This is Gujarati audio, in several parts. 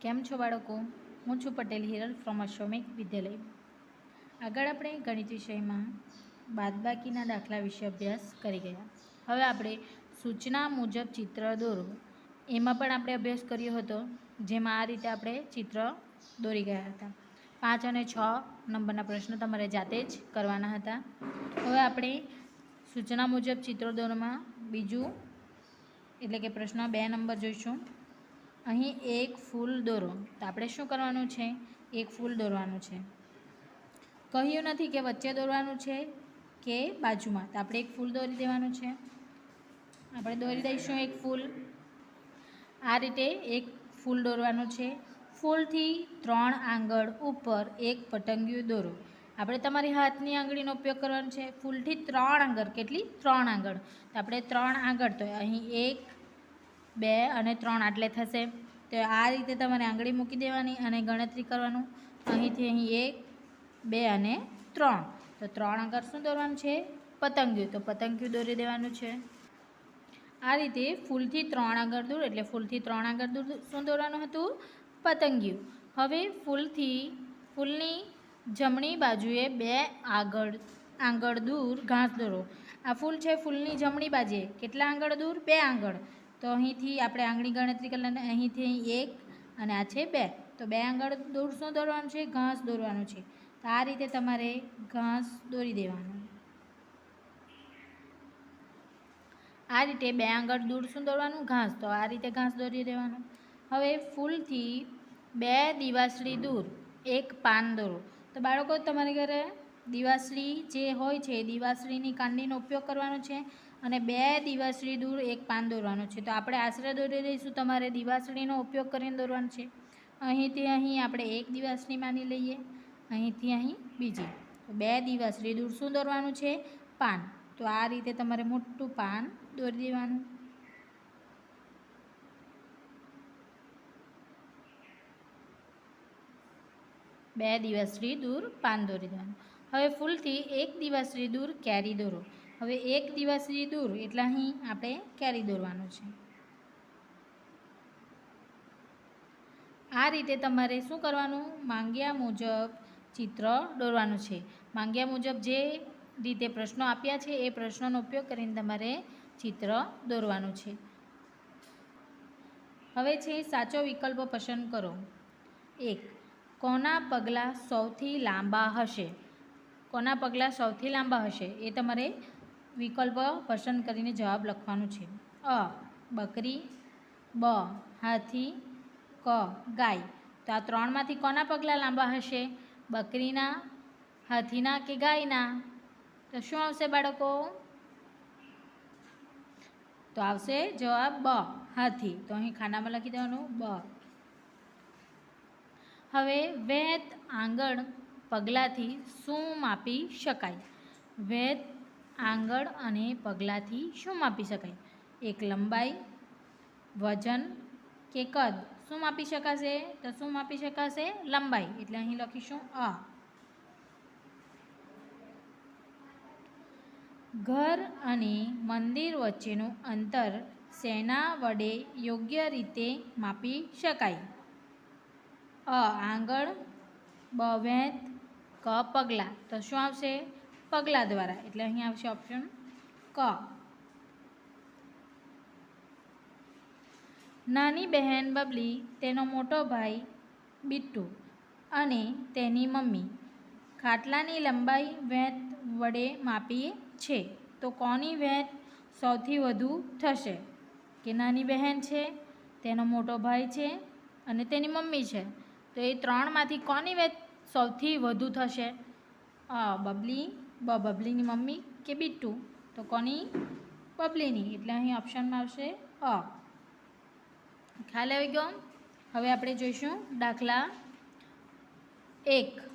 કેમ છો બાળકો? હું છું પટેલ હિરલ ફ્રોમ અશ્વમેઘ વિદ્યાલય. આગળ આપણે ગણિત વિષયમાં બાદબાકીના દાખલા વિશે અભ્યાસ કરી ગયા. હવે આપણે સૂચના મુજબ ચિત્ર દોરો એમાં પણ આપણે અભ્યાસ કર્યો હતો, જેમાં આ રીતે આપણે ચિત્ર દોરી ગયા હતા. 5 અને 6 નંબરના પ્રશ્નો તમારે જાતે જ કરવાના હતા. હવે આપણે સૂચના મુજબ ચિત્રો દોરવામાં બીજું એટલે કે પ્રશ્ન 2 નંબર જોઈશું. અહીં એક ફૂલ દોરો. તો આપણે શું કરવાનું છે? એક ફૂલ દોરવાનું છે. કહ્યું નથી કે વચ્ચે દોરવાનું છે કે બાજુમાં. તો આપણે એક ફૂલ દોરી દેવાનું છે. આપણે દોરી દઈશું એક ફૂલ. આ રીતે એક ફૂલ દોરવાનું છે. ફૂલથી 3 આંગળ ઉપર એક પતંગિયું દોરો. આપણે તમારી હાથની આંગળીનો ઉપયોગ કરવાનો છે. ફૂલથી 3 આંગળ. કેટલી? 3 આંગળ. તો આપણે 3 આંગળ, તો અહીં 1 2 અને 3 આટલે થશે. તો આ રીતે તમારે આંગળી મૂકી દેવાની અને ગણતરી કરવાનું. અહીંથી અહીં 1 2 અને 3. તો 3 આંગળ શું દોરવાનું છે? પતંગિયું. તો પતંગિયું દોરી દેવાનું છે. આ રીતે ફૂલથી 3 આંગળ દૂર, એટલે ફૂલથી 3 આંગળ દૂર શું દોરવાનું હતું? પતંગિયું. હવે ફૂલની જમણી બાજુએ 2 આંગળ દૂર ઘાસ દોરો. આ ફૂલ છે, ફૂલની જમણી બાજુએ કેટલા આંગળ દૂર? 2 આંગળ. તો અહીંથી આપણે આંગળી ગણતરી કરી લઈએ. અહીંથી અહીં 1 અને આ છે 2. તો 2 આંગળ દૂર શું દોરવાનું છે? ઘાસ દોરવાનું છે. તો આ રીતે તમારે ઘાસ દોરી દેવાનું. આ રીતે 2 આંગળ દૂર શું દોરવાનું? ઘાસ. તો આ રીતે ઘાસ દોરી દેવાનું. હવે ફૂલથી 2 દિવાસળી દૂર એક પાન દોરો. તો બાળકો, તમારી ઘરે દિવાસળી જે હોય છે, દિવાસળીની કાંડીનો ઉપયોગ કરવાનો છે અને 2 દિવાસળી દૂર એક પાન દોરવાનું છે. તો આપણે આશરે દોરી દઈશું. તમારે દિવાસળીનો ઉપયોગ કરીને દોરવાનું છે. અહીંથી અહીં આપણે 1 દિવાસળી માની લઈએ, અહીંથી અહીં બીજી. તો 2 દિવાસળી દૂર શું દોરવાનું છે? પાન. તો આ રીતે તમારે મોટું પાન દોરી દેવાનું. બે દિવાસળી દૂર પાન દોરી દેવાનું. હવે ફૂલથી 1 દિવાસળી દૂર કેરી દોરો. હવે 1 દિવાસળી દૂર એટલે અહીં આપણે કેરી દોરવાનું છે. આ રીતે તમારે શું કરવાનું? માંગ્યા મુજબ ચિત્ર દોરવાનું છે. માંગ્યા મુજબ જે રીતે પ્રશ્નો આપ્યા છે એ પ્રશ્નોનો ઉપયોગ કરીને તમારે ચિત્ર દોરવાનું છે. હવે છે સાચો વિકલ્પ પસંદ કરો. 1. કોના પગલાં સૌથી લાંબા હશે? કોના પગલાં સૌથી લાંબા હશે એ તમારે વિકલ્પ પસંદ કરીને જવાબ લખવાનું છે. અ. બકરી, બ. હાથી, ક. ગાય. તો આ 3માંથી કોના પગલાં લાંબા હશે? બકરીના, હાથીના કે ગાયના? તો શું આવશે બાળકો? તો આવશે જવાબ બ. હાથી. તો અહીં ખાનામાં લખી દેવાનું બ. હવે વેત આંગળ પગલાંથી શું માપી શકાય? વેત આંગળ અને પગલાંથી શું માપી શકાય? 1. લંબાઈ, વજન કે કદ? શું માપી શકાશે? તો શું માપી શકાશે? લંબાઈ. એટલે અહીં લખીશું અ. ઘર અને મંદિર વચ્ચેનું અંતર શેના વડે યોગ્ય રીતે માપી શકાય? અ. આંગળ, બ. વેત, ક. પગલાં. તો શું આવશે? પગલાં દ્વારા. એટલે અહીં આવશે ઓપ્શન ક. નાની બહેન બબલી, તેનો મોટો ભાઈ બિટ્ટુ અને તેની મમ્મી ખાટલાની લંબાઈ વેત વડે માપીએ છે. તો કોની વેત સૌથી વધુ થશે? કે નાની બહેન છે, તેનો મોટો ભાઈ છે અને તેની મમ્મી છે. તો એ 3માંથી કોની વેત સૌથી વધુ થશે? અ. બબલી, બ. બબલીની મમ્મી કે બિટ્ટુ? તો કોની? બબલીની. એટલે અહીં ઓપ્શનમાં આવશે અ. ખ્યાલ આવી ગયો? હવે આપણે જોઈશું દાખલા 1.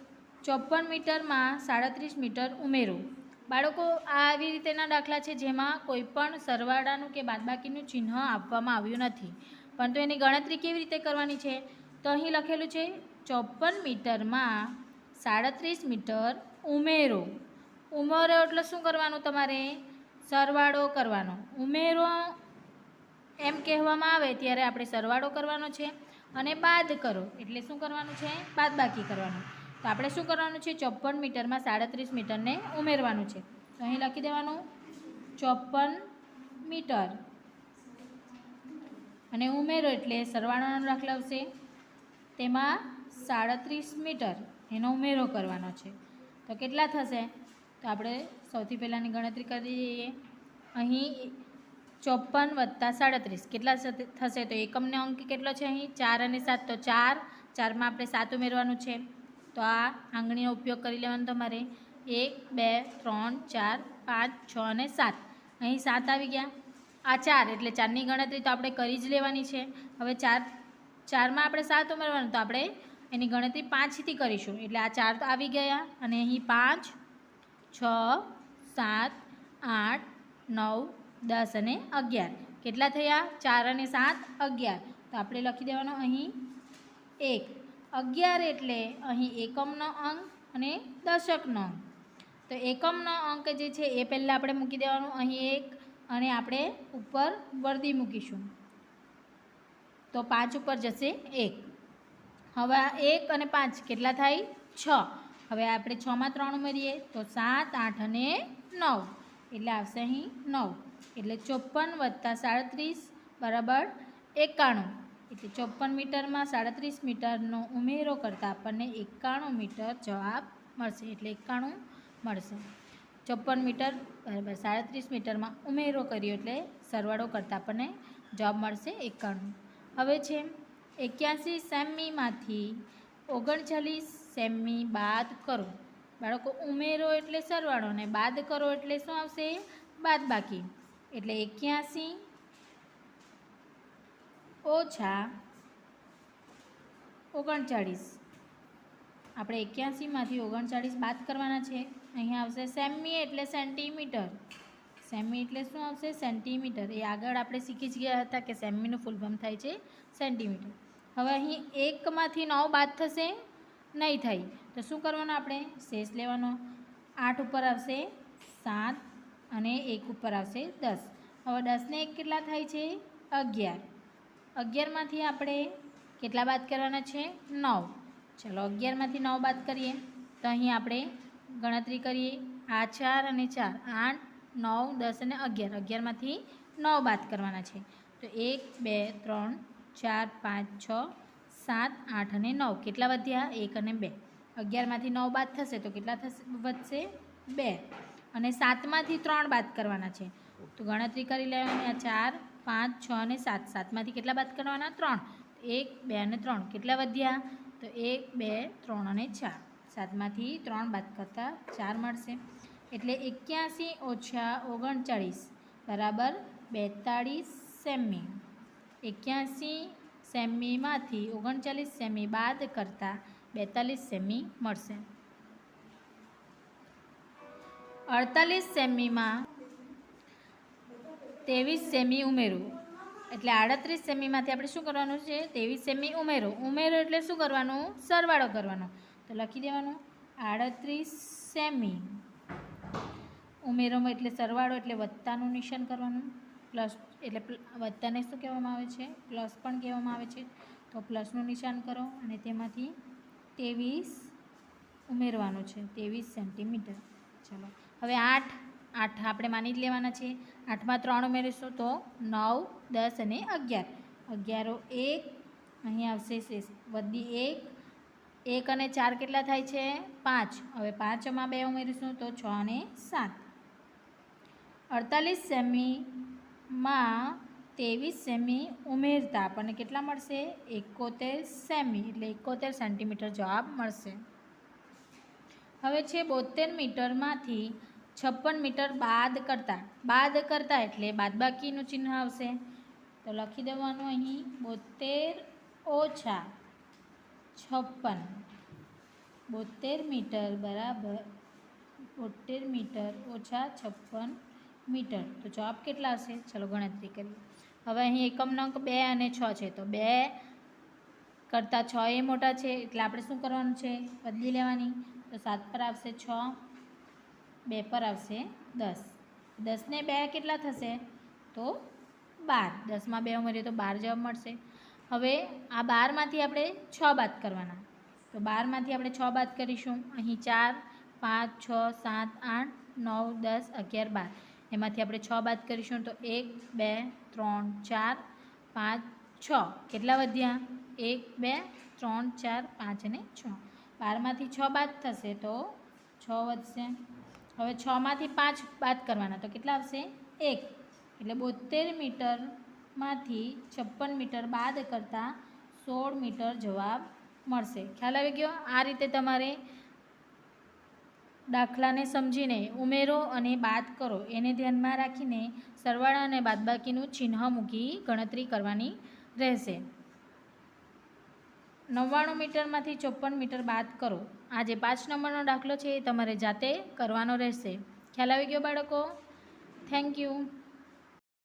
54 મીટરમાં 37 મીટર ઉમેરો. બાળકો, આ આવી રીતેના દાખલા છે જેમાં કોઈ પણ સરવાળાનું કે બાદબાકીનું ચિહ્ન આપવામાં આવ્યું નથી, પરંતુ એની ગણતરી કેવી રીતે કરવાની છે? તો અહીં લખેલું છે 54 મીટરમાં 37 મીટર ઉમેરો. ઉમેરો એટલે શું કરવાનું? તમારે સરવાળો કરવાનો. ઉમેરો એમ કહેવામાં આવે ત્યારે આપણે સરવાળો કરવાનો છે. અને બાદ કરો એટલે શું કરવાનું છે? બાદબાકી કરવાનું. તો આપણે શું કરવાનું છે? 54 મીટરમાં 37 મીટરને ઉમેરવાનું છે. તો અહીં લખી દેવાનું 54 મીટર અને ઉમેરો એટલે સરવાળાનો દાખલો આવશે, તેમાં 37 મીટર એનો ઉમેરો કરવાનો છે. તો કેટલા થશે? તો આપણે સૌથી પહેલાંની ગણતરી કરી દઈએ. અહીં 54 + 37 કેટલા થશે? તો એકમનો અંક કેટલો છે? અહીં 4 અને 7, તો 4, 4માં આપણે 7 ઉમેરવાનું છે. તો આ આંગળીનો ઉપયોગ કરી લેવાનો તમારે. 1 2 3 4 5 6 અને 7. અહીં 7 આવી ગયા. આ 4 એટલે 4ની ગણતરી તો આપણે કરી જ લેવાની છે. હવે 4માં આપણે 7 ઉમેરવાનું, તો આપણે એની ગણતરી 5થી કરીશું. એટલે આ 4 તો આવી ગયા અને અહીં 5 6 7 8 9 10 અને 11 કેટલા થયા? 4 અને 7 11. તો આપણે લખી દેવાનું અહીં 1. 11 એટલે અહીં એકમનો અંક અને દશકનો અંક. તો એકમનો અંક જે છે એ પહેલાં આપણે મૂકી દેવાનું અહીં 1 અને આપણે ઉપર વર્દી મૂકીશું. તો 5 ઉપર જશે 1. હવે 1 અને 5 કેટલા થાય? 6. હવે આપણે 6માં 3 ઉમેરીએ તો 7 8 અને 9 એટલે આવશે અહીં 9. એટલે 54 + 37 = 91. એટલે 54 મીટરમાં 37 મીટરનો ઉમેરો કરતાં આપણને 91 મીટર જવાબ મળશે. એટલે 91 મળશે. 54 મીટર = 37 મીટરમાં ઉમેરો કર્યો એટલે સરવાળો કરતાં આપણને જવાબ મળશે 91. હવે છે 81 સેમીમાંથી 39 સેમી બાદ કરો. બાળકો ઉમેરો એટલે સરવાળો અને બાદ કરો એટલે શું આવશે? બાદબાકી. એટલે 81 ઓછા 39. આપણે 81માંથી 39 બાદ કરવાના છે. અહીંયા આવશે સેમી એટલે સેન્ટીમીટર. સેમી એટલે શું આવશે? સેન્ટીમીટર. એ આગળ આપણે શીખી જ ગયા હતા કે સેમીનું ફૂલ ફોર્મ થાય છે સેન્ટીમીટર. હવે અહીં 1માંથી 9 બાદ થશે? નહીં થાય. તો શું કરવાનું? આપણે શેષ લેવાનો. 8 ઉપર આવશે 7 અને 1 ઉપર આવશે 10. હવે 10 ને 1 કેટલા થાય છે? 11. 11માંથી આપણે કેટલા બાદ કરવાના છે? 9. ચલો 11માંથી 9 બાદ કરીએ તો અહીં આપણે ગણતરી કરીએ. આ 4 અને 4 8 9 10 અને 11. 11માંથી 9 બાદ કરવાના છે. તો 1 2 3 4 5 6 7 8 અને 9 કેટલા વધ્યા? 1 અને 2. 11માંથી 9 બાદ થશે તો કેટલા વધશે? 2. અને 7માંથી 3 બાદ કરવાના છે. તો ગણતરી કરી લેવાની. આ 4 5 6 અને 7. 7માંથી કેટલા બાદ કરવાના? 3. 1 2 અને 3 કેટલા વધ્યા? તો 1 2 3 અને 4. 7માંથી 3 બાદ કરતાં 4 મળશે. એટલે 81 ઓછા 39 બરાબર 42 સેમી. 81 સેમીમાંથી 39 સેમી બાદ કરતાં 42 સેમી મળશે. 48 સેમીમાં 23 સેમી ઉમેરો. એટલે 38 સેમીમાંથી આપણે શું કરવાનું છે? 23 સેમી ઉમેરો. ઉમેરો એટલે શું કરવાનું? સરવાળો કરવાનો. તો લખી દેવાનું 38 સેમી. ઉમેરોમાં એટલે સરવાળો એટલે વત્તાનું નિશાન કરવાનું. પ્લસ એટલે વત્તાને શું કહેવામાં આવે છે? પ્લસ પણ કહેવામાં આવે છે. તો પ્લસનું નિશાન કરો અને તેમાંથી 23 ઉમેરવાનું છે. 23 સેન્ટીમીટર. ચલો હવે 8 આપણે માની જ લેવાના છે. 8માં 3 ઉમેરીશું તો 9 10 અને 11. 11 1 અહીં આવશે વધી 1. 1 અને 4 કેટલા થાય છે? 5. હવે 5માં 2 ઉમેરીશું તો 6 અને 7. 48 સેમીમાં 23 સેમી ઉમેરતા આપણને કેટલા મળશે? 71 સેમી. એટલે 71 સેન્ટીમીટર જવાબ મળશે. હવે છે 72 મીટરમાંથી 56 મીટર બાદ કરતા એટલે બાદબાકીનું ચિહ્ન આવશે. તો લખી દેવાનું અહીં 72 ઓછા 56. 72 મીટર બરાબર 72 મીટર ઓછા 56 મીટર. તો જવાબ કેટલા હશે? ચલો ગણતરી કરીએ. હવે અહીં એકમનો અંક 2 અને 6 છે. તો 2 કરતાં 6 એ મોટા છે એટલે આપણે શું કરવાનું છે? બદલી લેવાની. તો 7 પર આવશે 6, 2 પર આવશે 10. 10 ને 2 કેટલા થશે? તો 12. 10માં 2 ઉમેરીએ તો 12 જવાબ મળશે. હવે આ 12માંથી આપણે 6 બાદ કરવાના. તો 12માંથી આપણે 6 બાદ કરીશું. અહીં 4, 5, 6, 7, 8, 9, 10, 11, 12 એમાંથી આપણે 6 બાદ કરીશું. તો 1, 2, 3, 4, 5, 6 કેટલા વધ્યા? 1, 2, 3, 4, 5 અને 6. 12માંથી 6 બાદ થશે તો 6 વધશે. હવે 6માંથી 5 બાદ કરવાના તો કેટલા આવશે? 1. એટલે 72 મીટરમાંથી 56 મીટર બાદ કરતાં 16 મીટર જવાબ મળશે. ખ્યાલ આવી ગયો? આ રીતે તમારે દાખલાને સમજીને ઉમેરો અને બાદ કરો એને ધ્યાનમાં રાખીને સરવાળા અને બાદબાકીનું ચિહ્ન મૂકી ગણતરી કરવાની રહેશે. 99 મીટરમાંથી 54 મીટર બાદ કરો. આ જે 5 નંબરનો દાખલો છે એ તમારે જાતે કરવાનો રહેશે. ખ્યાલ આવી ગયો બાળકો? Thank you.